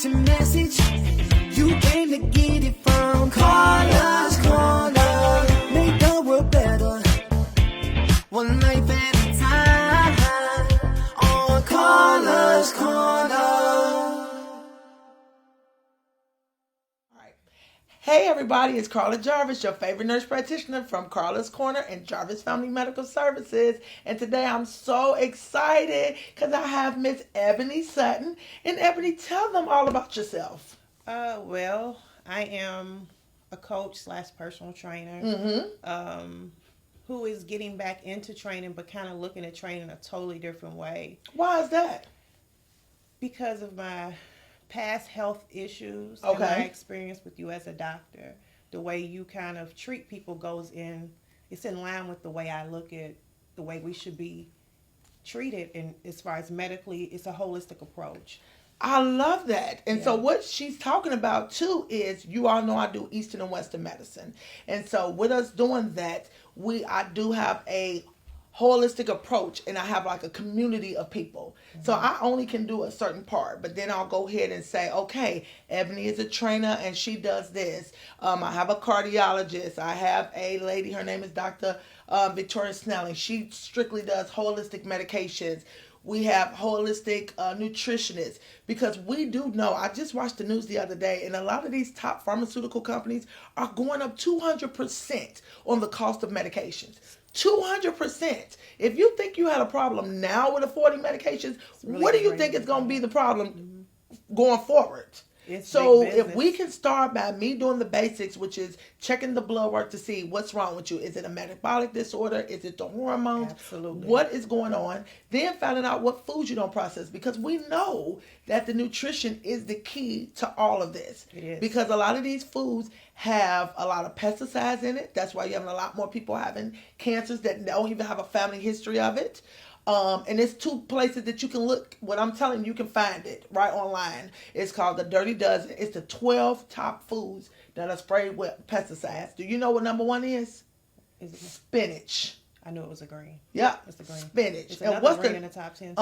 text and message. You came to get it from Karla's Korner. Make the world better, one life at a time. On Karla's Korner. Hey everybody, it's Karla Jarvis, your favorite nurse practitioner from Karla's Korner and Jarvis Family Medical Services. And today I'm so excited because I have Miss Ebonee Sutton. And Ebonee, tell them all about yourself. Well, I am a coach / personal trainer who is getting back into training, but kind of looking at training a totally different way. Why is that? Because of my past health issues and my experience with you as a doctor. The way you kind of treat people it's in line with the way I look at the way we should be treated, and as far as medically, it's a holistic approach. I love that. And so what she's talking about too is, you all know I do Eastern and Western medicine. And so with us doing that, I do have a holistic approach, and I have like a community of people. So I only can do a certain part, but then I'll go ahead and say, okay, Ebonee is a trainer and she does this. I have a cardiologist. I have a lady, her name is Dr. Victoria Snelling. She strictly does holistic medications. We have holistic nutritionists, because we do know, I just watched the news the other day, and a lot of these top pharmaceutical companies are going up 200% on the cost of medications. 200%. If you think you had a problem now with the 40 medications, really, what do you think is going to be the problem going forward? So if we can start by me doing the basics, which is checking the blood work to see what's wrong with you. Is it a metabolic disorder? Is it the hormones? Absolutely. What is going on? Then finding out what foods you don't process, because we know that the nutrition is the key to all of this. It is. Because a lot of these foods have a lot of pesticides in it. That's why you're having a lot more people having cancers that don't even have a family history of it. And it's 2 places that you can look. What I'm telling you, you can find it right online. It's called the Dirty Dozen. It's the 12 top foods that are sprayed with pesticides. Do you know what number 1 is? Is it Spinach. I knew it was a green. Yeah, it's the green. Spinach. It's another green in the top 10.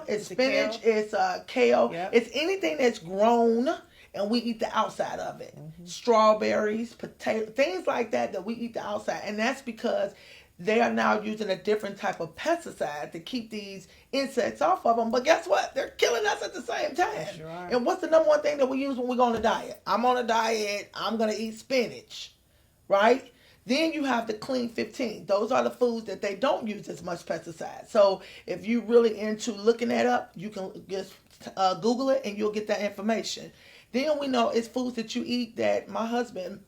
It's spinach. It's kale. Yep. It's anything that's grown and we eat the outside of it. Strawberries, potato, things like that we eat the outside. And that's because they are now using a different type of pesticide to keep these insects off of them. But guess what? They're killing us at the same time. Sure are. And what's the number 1 thing that we use when we go on a diet? I'm on a diet. I'm going to eat spinach, right? Then you have the Clean 15. Those are the foods that they don't use as much pesticide. So if you're really into looking that up, you can just Google it and you'll get that information. Then we know it's foods that you eat that my husband,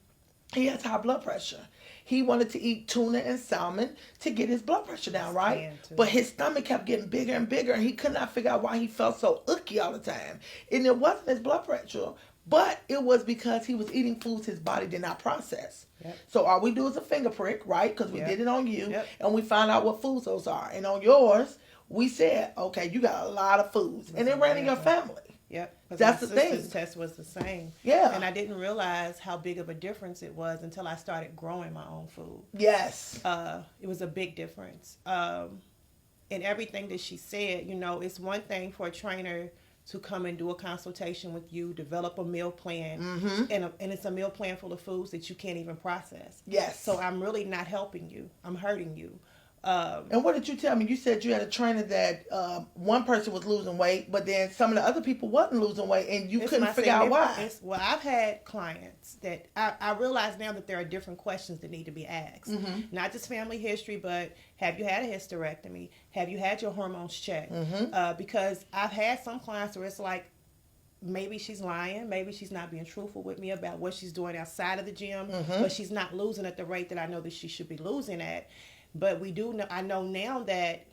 he has high blood pressure. He wanted to eat tuna and salmon to get his blood pressure down, right? But his stomach kept getting bigger and bigger, and he could not figure out why he felt so icky all the time. And it wasn't his blood pressure, but it was because he was eating foods his body did not process. So all we do is a finger prick, right? Because we did it on you, and we found out what foods those are. And on yours, we said, okay, you got a lot of foods. And it ran in your family. Yep. That's the thing. sister's test was the same. Yeah. And I didn't realize how big of a difference it was until I started growing my own food. Yes. It was a big difference. And everything that she said, it's one thing for a trainer to come and do a consultation with you, develop a meal plan, and it's a meal plan full of foods that you can't even process. Yes. So I'm really not helping you. I'm hurting you. And what did you tell me? You said you had a trainer that one person was losing weight, but then some of the other people wasn't losing weight, and you couldn't figure out why. Well, I've had clients that I realize now that there are different questions that need to be asked. Not just family history, but have you had a hysterectomy? Have you had your hormones checked? Because I've had some clients where it's like, maybe she's lying. Maybe she's not being truthful with me about what she's doing outside of the gym, but she's not losing at the rate that I know that she should be losing at. But we do know, I know now that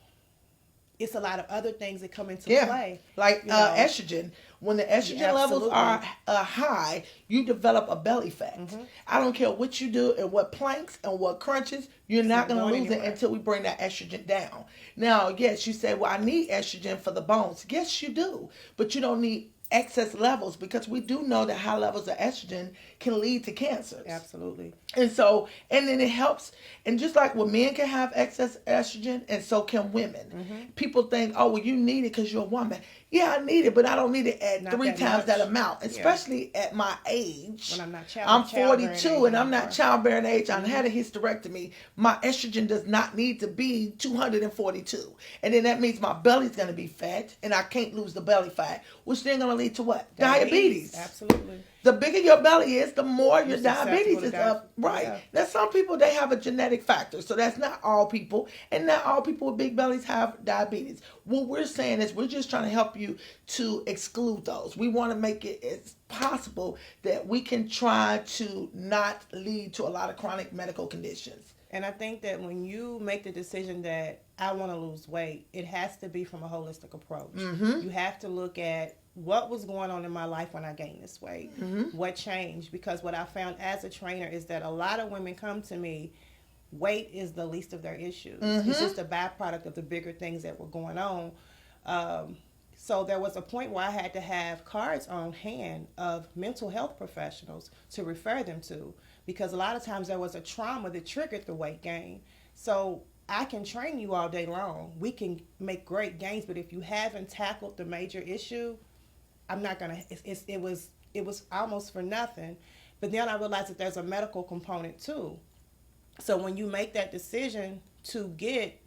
it's a lot of other things that come into play. Like estrogen. When the estrogen levels are high, you develop a belly fat. I don't care what you do and what planks and what crunches, you're not going to lose it until we bring that estrogen down. Now, yes, you say, well, I need estrogen for the bones. Yes, you do. But you don't need excess levels, because we do know that high levels of estrogen can lead to cancers. Absolutely. And so, and then it helps. And just like when men can have excess estrogen, and so can women. People think, oh, well, you need it because you're a woman. Yeah, I need it, but I don't need it at Not 3 that times much. that amount, especially at my age. When I'm not I'm childbearing 42 age and I'm not anymore. childbearing age. I had a hysterectomy. My estrogen does not need to be 242. And then that means my belly's going to be fat and I can't lose the belly fat, which then going to lead to what? Diabetes. Absolutely. The bigger your belly is, the more your It's diabetes susceptible is to up. Right. yeah. Now, some people, they have a genetic factor. So that's not all people. And not all people with big bellies have diabetes. What we're saying is we're just trying to help you to exclude those. We want to make it as possible that we can try to not lead to a lot of chronic medical conditions. And I think that when you make the decision that I want to lose weight, it has to be from a holistic approach. You have to look at what was going on in my life when I gained this weight, what changed. Because what I found as a trainer is that a lot of women come to me, weight is the least of their issues. It's just a byproduct of the bigger things that were going on. So there was a point where I had to have cards on hand of mental health professionals to refer them to, because a lot of times there was a trauma that triggered the weight gain. So I can train you all day long. We can make great gains, but if you haven't tackled the major issue, I'm not gonna. It was almost for nothing. But then I realized that there's a medical component too. So when you make that decision to get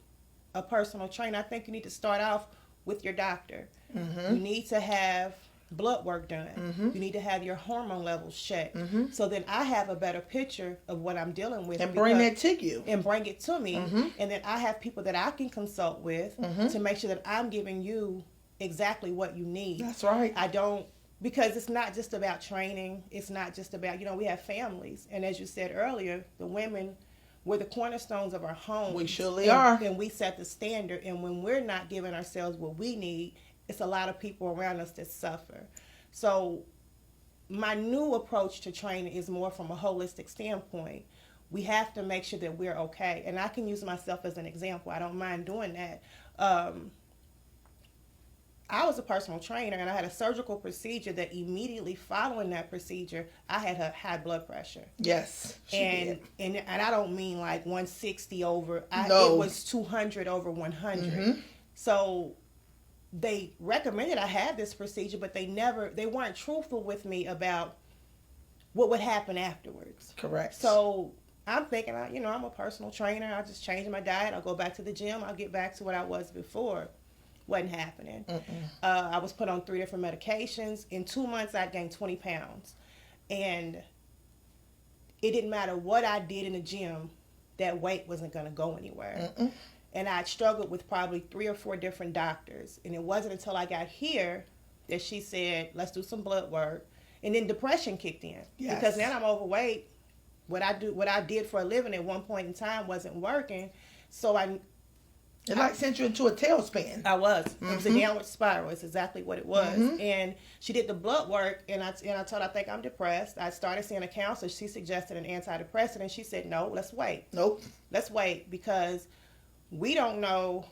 a personal trainer, I think you need to start off with your doctor. You need to have blood work done. You need to have your hormone levels checked. So then I have a better picture of what I'm dealing with. And bring that to you. And bring it to me. And then I have people that I can consult with to make sure that I'm giving you exactly what you need. That's right. I don't, because it's not just about training. It's not just about, we have families. And as you said earlier, the women, we're the cornerstones of our home. We surely are. And we set the standard. And when we're not giving ourselves what we need, it's a lot of people around us that suffer. So my new approach to training is more from a holistic standpoint. We have to make sure that we're okay. And I can use myself as an example. I don't mind doing that. I was a personal trainer, and I had a surgical procedure that immediately following that procedure, I had a high blood pressure. Yes. And I don't mean like 160 over. No. It was 200 over 100. So they recommended I have this procedure, but they weren't truthful with me about what would happen afterwards. Correct. So I'm thinking, I'm a personal trainer. I'll just change my diet. I'll go back to the gym. I'll get back to what I was before. Wasn't happening. I was put on 3 different medications. In 2 months, I'd gained 20 pounds. And it didn't matter what I did in the gym, that weight wasn't going to go anywhere. And I struggled with probably 3 or 4 different doctors. And it wasn't until I got here that she said, let's do some blood work. And then depression kicked in. Yes. Because now I'm overweight. What I did for a living at one point in time wasn't working. So It like sent you into a tailspin. I was. It was a downward spiral. It's exactly what it was. And she did the blood work, and I told her I think I'm depressed. I started seeing a counselor. She suggested an antidepressant, and she said, no, let's wait. Nope. Let's wait, because we don't know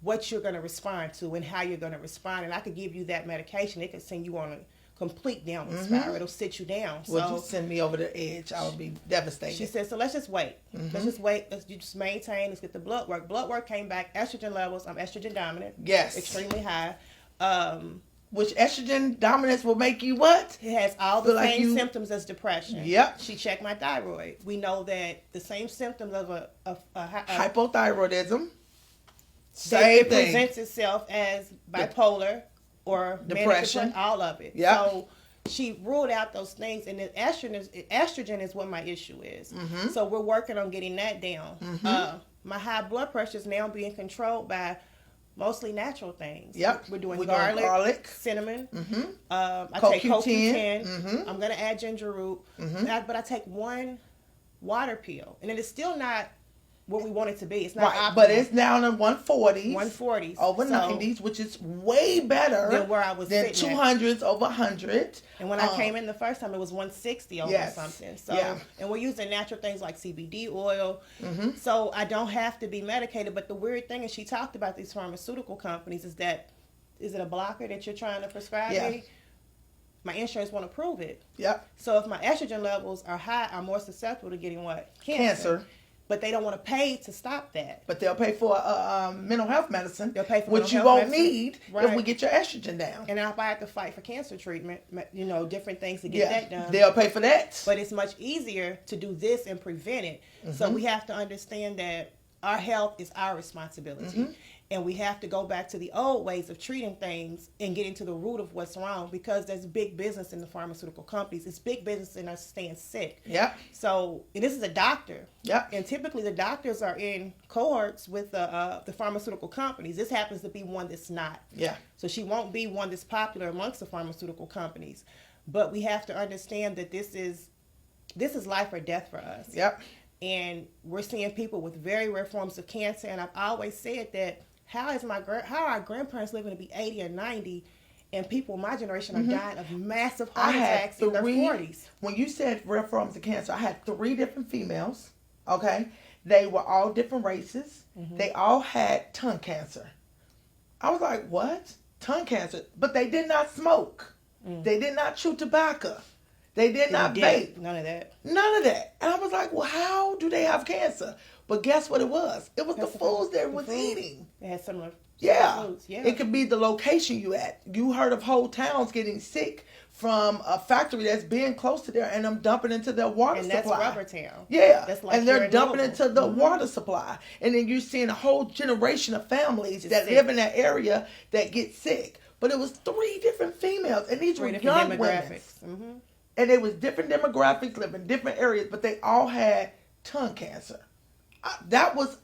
what you're going to respond to and how you're going to respond. And I could give you that medication. It could send you on a complete downward spiral. It'll sit you down. Would you send me over the edge? I would be devastated. She said, so let's just wait. Let's just wait. Let's just maintain. Let's get the blood work. Blood work came back. Estrogen levels. I'm estrogen dominant. Yes. Extremely high. Which estrogen dominance will make you what? It has all the same symptoms as depression. Yep. She checked my thyroid. We know that the same symptoms of a hypothyroidism. It presents itself as bipolar or depression, all of it. Yep. So she ruled out those things, and the estrogen is what my issue is. So we're working on getting that down. My high blood pressure is now being controlled by mostly natural things. Yep. We're doing garlic, cinnamon. I take CoQ10. I'm going to add ginger root. But I take 1 water pill. And it is still not what we want it to be. It's not optimal. But it's down in 140s. 140s. Over 90s, which is way better than where I was than sitting 200s over 100. And when I came in the first time, it was 160 over something. So, and we're using natural things like CBD oil. So I don't have to be medicated. But the weird thing is, she talked about these pharmaceutical companies, is it a blocker that you're trying to prescribe me? my insurance won't approve it. Yep. So if my estrogen levels are high, I'm more susceptible to getting what? Cancer. But they don't want to pay to stop that. But they'll pay for mental health medicine, They'll pay for which mental you health won't medicine. need Right. if we get your estrogen down. And if I have to fight for cancer treatment, different things to get that done. They'll pay for that. But it's much easier to do this and prevent it. So we have to understand that our health is our responsibility. And we have to go back to the old ways of treating things and getting to the root of what's wrong, because there's big business in the pharmaceutical companies. It's big business in us staying sick. Yep. So, and this is a doctor. Yep. And typically the doctors are in cohorts with the pharmaceutical companies. This happens to be one that's not. Yeah. So she won't be one that's popular amongst the pharmaceutical companies. But we have to understand that this is life or death for us. Yep. And we're seeing people with very rare forms of cancer. And I've always said that how are our grandparents living to be 80 or 90, and people my generation are dying of massive heart attacks in their 40s? When you said rare forms of cancer, I had 3 different females. Okay, they were all different races. They all had tongue cancer. I was like, what? Tongue cancer? But they did not smoke. They did not chew tobacco. They did not vape. None of that. None of that. And I was like, well, how do they have cancer? But guess what it was? It was the foods they was eating. They had similar foods. Yeah. It could be the location you at. You heard of whole towns getting sick from a factory that's being close to there, and them dumping into their water supply. And that's Rubber Town. Yeah. That's like and they're here in dumping Louisville. into the water supply. And then you're seeing a whole generation of families that sick. live in that area that get sick. But it was 3 different females, and these were young women. And they was different demographics, live in different areas, but they all had tongue cancer. That was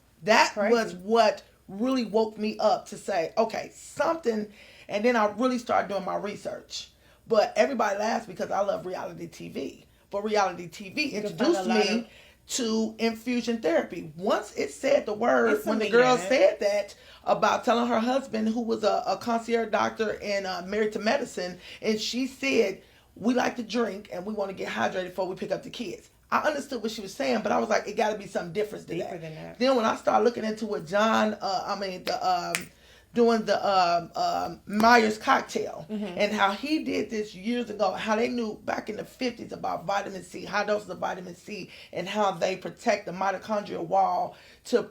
what really woke me up to say, okay, something. And then I really started doing my research. But everybody laughs because I love reality TV. But reality TV introduced me to infusion therapy. Once it said the word, when the girl said that about telling her husband, who was a concierge doctor and married to medicine, and she said, we like to drink and we want to get hydrated before we pick up the kids. I understood what she was saying, but I was like, it got to be something different than Deeper that. than that. Then when I started looking into what doing the Myers cocktail and how he did this years ago, how they knew back in the 50s about vitamin C, high doses of vitamin C, and how they protect the mitochondrial wall to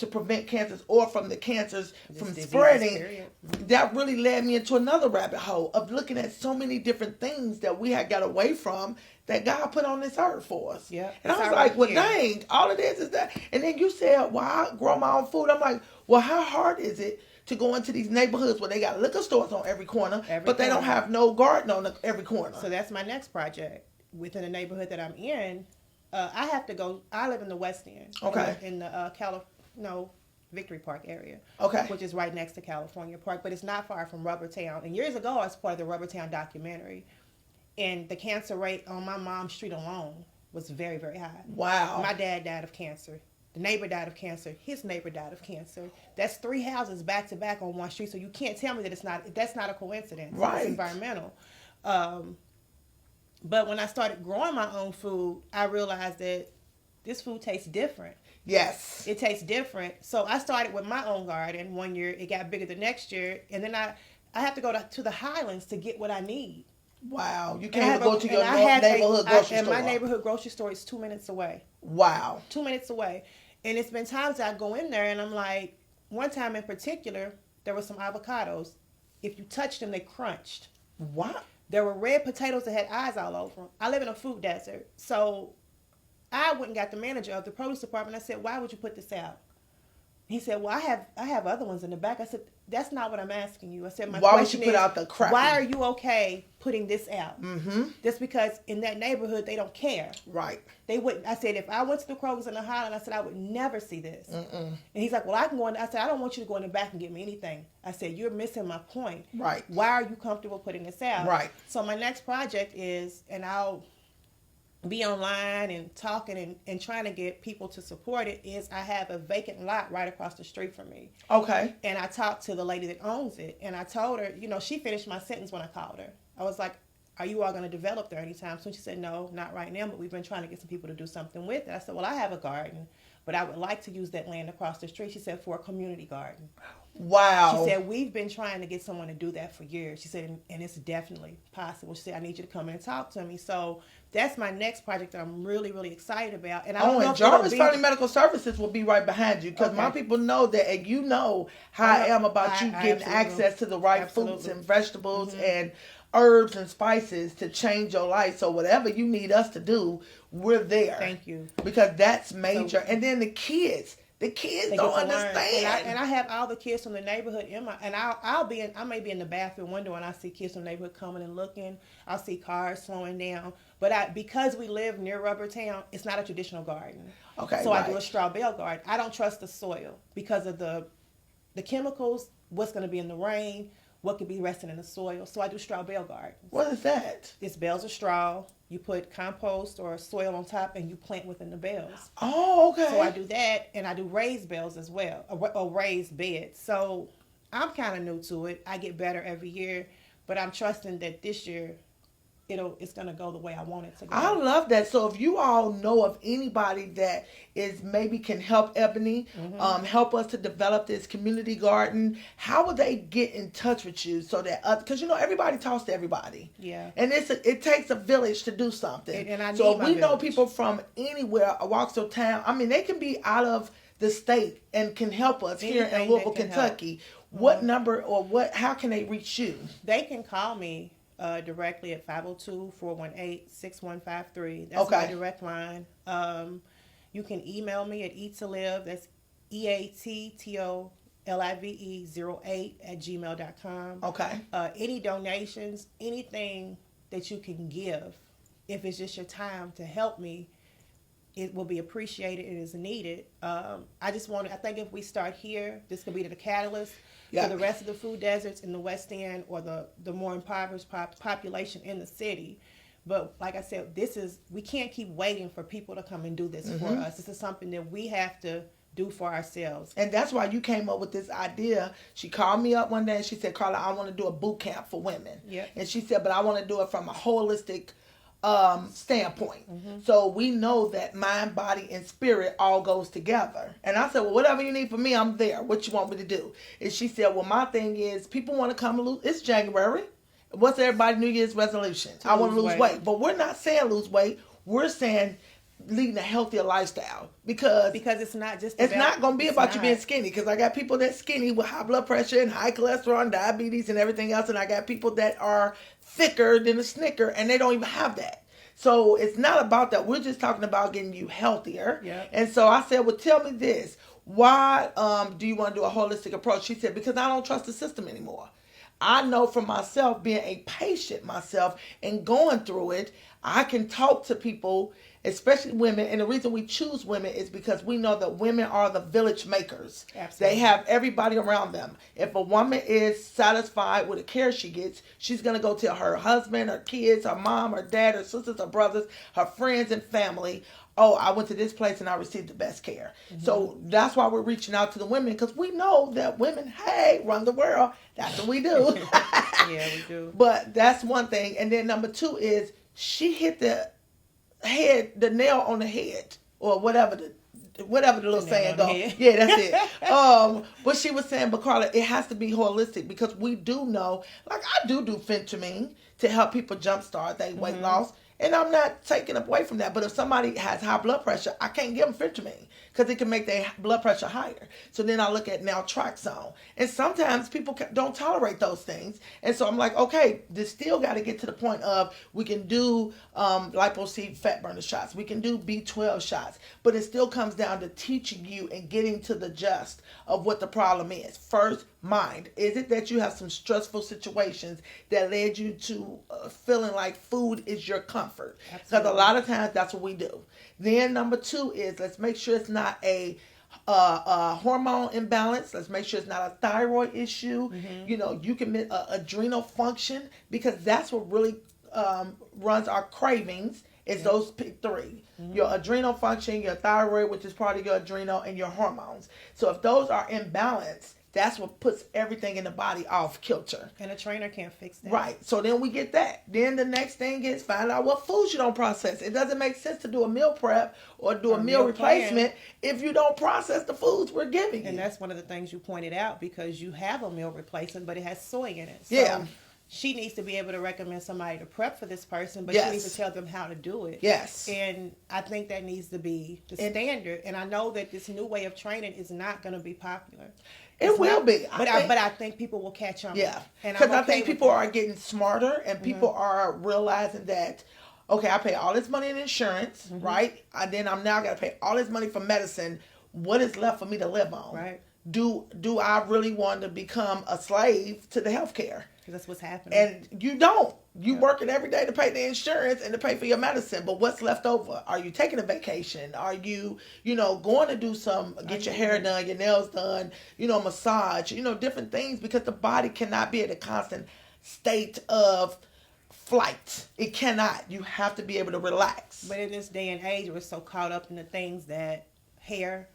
prevent cancers or from the cancers from spreading. That really led me into another rabbit hole of looking at so many different things that we had got away from that God put on this earth for us. Yeah. And I was like, well, dang, all of this is that. And then you said, well, I grow my own food. I'm like, well, how hard is it to go into these neighborhoods where they got liquor stores on every corner, but they don't have no garden on every corner? So that's my next project. Within the neighborhood that I'm in, I live in the West End. Okay. In the Victory Park area. Okay. Which is right next to California Park, but it's not far from Rubber Town. And years ago, I was part of the Rubber Town documentary. And the cancer rate on my mom's street alone was very, very high. Wow. My dad died of cancer. The neighbor died of cancer. His neighbor died of cancer. That's 3 houses back to back on one street. So you can't tell me that that's not a coincidence. Right. It's environmental. But when I started growing my own food, I realized that this food tastes different. Yes. It tastes different. So I started with my own garden. One year it got bigger the next year. And then I have to go to the Highlands to get what I need. Wow. You can't go to your neighborhood grocery store. And my neighborhood grocery store is 2 minutes away. Wow. 2 minutes away. And it's been times I go in there and I'm like, one time in particular, there were some avocados. If you touched them, they crunched. What? There were red potatoes that had eyes all over them. I live in a food desert. So I went and got the manager of the produce department. I said, why would you put this out? He said, well, I have other ones in the back. I said, that's not what I'm asking you. I said, my question is, why are you okay putting this out? Mm-hmm. Just because in that neighborhood, they don't care. Right. They wouldn't. I said, if I went to the Kroger's in the Highland, I said, I would never see this. And he's like, well, I can go in. I said, I don't want you to go in the back and get me anything. I said, you're missing my point. Right. Why are you comfortable putting this out? Right. So my next project is, and I'll be online and talking and trying to get people to support it, is I have a vacant lot right across the street from me. Okay. And I talked to the lady that owns it, and I told her, she finished my sentence when I called her. I was like, are you all going to develop there anytime soon? She said, no, not right now, but we've been trying to get some people to do something with it. I said, well, I have a garden, but I would like to use that land across the street. She said, for a community garden. Wow. She said, we've been trying to get someone to do that for years. She said, and it's definitely possible. She said, I need you to come in and talk to me. So that's my next project that I'm really, really excited about. And I don't know and Jarvis Family Medical Services will be right behind you, because my people know that, and you know how I am about you getting access to the right foods and vegetables and herbs and spices to change your life. So whatever you need us to do, we're there. Thank you. Because that's major. And then the kids don't understand. And I have all the kids from the neighborhood in my, and I may be in the bathroom window and I see kids from the neighborhood coming and looking. I'll see cars slowing down. But because we live near Rubber Town, it's not a traditional garden. Okay. So I do a straw bale garden. I don't trust the soil because of the chemicals, what's going to be in the rain, what could be resting in the soil. So I do straw bale gardens. What is that? It's bales of straw. You put compost or soil on top and you plant within the bales. Oh, okay. So I do that, and I do raised bales as well, or raised beds. So I'm kind of new to it. I get better every year, but I'm trusting that this year it's going to go the way I want it to go. I love that. So if you all know of anybody that is maybe can help Ebonee, help us to develop this community garden, how would they get in touch with you so that, because everybody talks to everybody. Yeah. And it takes a village to do something. And I need so if my we know village. People from anywhere, walks of town, I mean, they can be out of the state and can help us here in Louisville, Kentucky. What number or how can they reach you? They can call me directly at 502-418-6153. That's my direct line. You can email me at eat2live. That's EATTOLIVE08 Okay. Any donations, anything that you can give, if it's just your time to help me, it will be appreciated. It is needed. I think if we start here, this could be the catalyst for the rest of the food deserts in the West End, or the more impoverished population in the city. But like I said, we can't keep waiting for people to come and do this for us. This is something that we have to do for ourselves. And that's why you came up with this idea. She called me up one day and she said, Karla, I want to do a boot camp for women. Yep. And she said, but I want to do it from a holistic standpoint. So we know that mind, body, and spirit all goes together. And I said, well, whatever you need from me, I'm there. What you want me to do? And she said, well, my thing is, people want to come and lose. It's January. What's everybody's New Year's resolution? I want to lose weight. But we're not saying lose weight. We're saying leading a healthier lifestyle, because it's not just it's not going to be about you being skinny, because I got people that's skinny with high blood pressure and high cholesterol and diabetes and everything else, and I got people that are thicker than a Snicker and they don't even have that. So it's not about that. We're just talking about getting you healthier. Yep. And so I said, well, tell me this. Why do you want to do a holistic approach? She said, because I don't trust the system anymore. I know for myself, being a patient myself and going through it, I can talk to people, especially women. And the reason we choose women is because we know that women are the village makers. Absolutely. They have everybody around them. If a woman is satisfied with the care she gets, she's going to go tell her husband, her kids, her mom, her dad, her sisters, her brothers, her friends and family, oh, I went to this place and I received the best care. So that's why we're reaching out to the women, because we know that women, run the world. That's what we do. Yeah, we do. But that's one thing. And then number two is she hit the nail on the head, or whatever the little saying goes. Yeah, that's it. But she was saying, but Karla, it has to be holistic, because we do know, like I do phentermine to help people jumpstart their weight loss. And I'm not taking away from that. But if somebody has high blood pressure, I can't give them phentermine, because it can make their blood pressure higher. So then I look at naltrexone. And sometimes people don't tolerate those things. And so I'm like, okay, this still got to get to the point of we can do liposeed fat burner shots. We can do B12 shots. But it still comes down to teaching you and getting to the gist of what the problem is. First, mind. Is it that you have some stressful situations that led you to feeling like food is your comfort? Because a lot of times that's what we do. Then number two is, let's make sure it's not a hormone imbalance. Let's make sure it's not a thyroid issue. You can adrenal function, because that's what really runs our cravings. It's those three. Your adrenal function, your thyroid, which is part of your adrenal, and your hormones. So if those are imbalanced, that's what puts everything in the body off kilter. And a trainer can't fix that. Right. So then we get that. Then the next thing is find out what foods you don't process. It doesn't make sense to do a meal prep or do a meal replacement if you don't process the foods we're giving you. And that's one of the things you pointed out, because you have a meal replacement, but it has soy in it. So Yeah. she needs to be able to recommend somebody to prep for this person, but Yes. she needs to tell them how to do it. Yes. And I think that needs to be the standard. And I know that this new way of training is not going to be popular. It will be. But I think people will catch on. Yeah. And Because I'm I okay think with people that. are getting smarter and people are realizing that, okay, I pay all this money in insurance, right? Then I'm now got to pay all this money for medicine. What is left for me to live on? Right. Do I really want to become a slave to the healthcare? Because that's what's happening. And you don't. You working every day to pay the insurance and to pay for your medicine. But what's left over? Are you taking a vacation? Are you, going to do get your hair done, your nails done, massage, different things, because the body cannot be at a constant state of flight. It cannot. You have to be able to relax. But in this day and age, we're so caught up in the things that hair,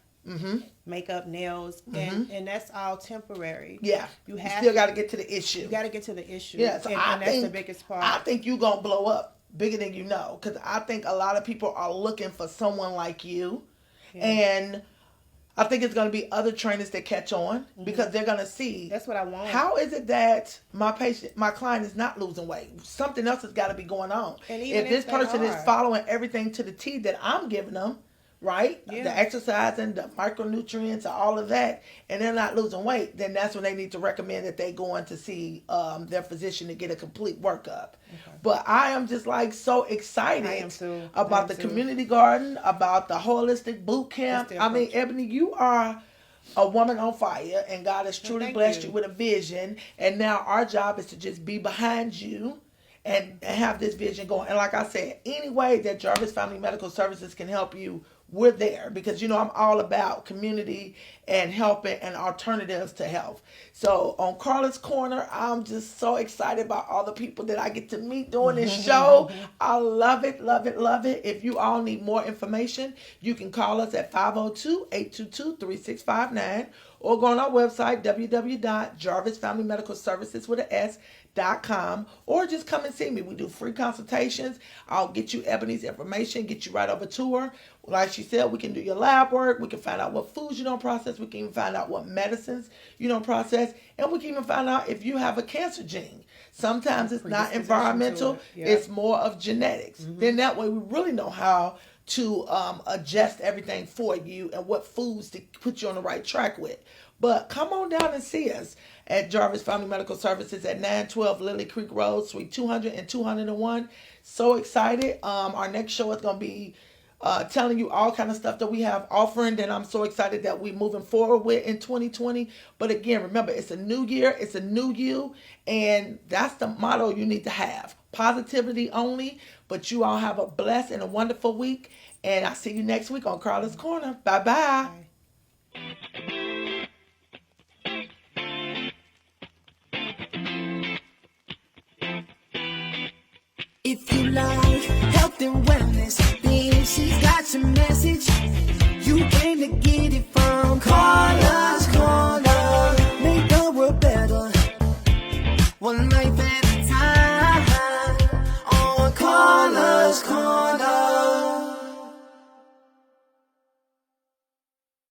makeup, nails, and that's all temporary. Yeah. You still got to get to the issue. You got to get to the issue. Yeah, so and that's the biggest part. I think you're going to blow up bigger than you know, because I think a lot of people are looking for someone like you. Yeah. And I think it's going to be other trainers that catch on because they're going to see. That's what I want. How is it that my client is not losing weight? Something else has got to be going on. And even if this person is following everything to the T that I'm giving them, right? Yeah. The exercise and the micronutrients, all of that, and they're not losing weight, then that's when they need to recommend that they go in to see their physician to get a complete workup. Okay. But I am just so excited about the community garden, about the holistic boot camp. I mean, Ebonee, you are a woman on fire, and God has truly blessed you with a vision. And now our job is to just be behind you and have this vision going. And like I said, any way that Jarvis Family Medical Services can help you, we're there, because I'm all about community and helping and alternatives to health. So on Karla's Corner, I'm just so excited about all the people that I get to meet doing this show. I love it, love it, love it. If you all need more information, you can call us at 502-822-3659 or go on our website, www.jarvisfamilymedicalservices.com, or just come and see me. We do free consultations. I'll get you Ebonee's information, get you right over to her. Like she said, we can do your lab work. We can find out what foods you don't process. We can even find out what medicines you don't process. And we can even find out if you have a cancer gene. Sometimes it's not environmental. It's more of genetics. Then that way we really know how to adjust everything for you and what foods to put you on the right track with. But come on down and see us at Jarvis Family Medical Services at 912 Lily Creek Road, Suite 200 and 201. So excited. Our next show is going to be telling you all kind of stuff that we have offering that I'm so excited that we're moving forward with in 2020. But again, remember, it's a new year. It's a new you. And that's the motto you need to have. Positivity only. But you all have a blessed and a wonderful week. And I'll see you next week on Karla's Corner. Bye-bye. Bye. If you like health and wellness, then she's got your message. You came to get it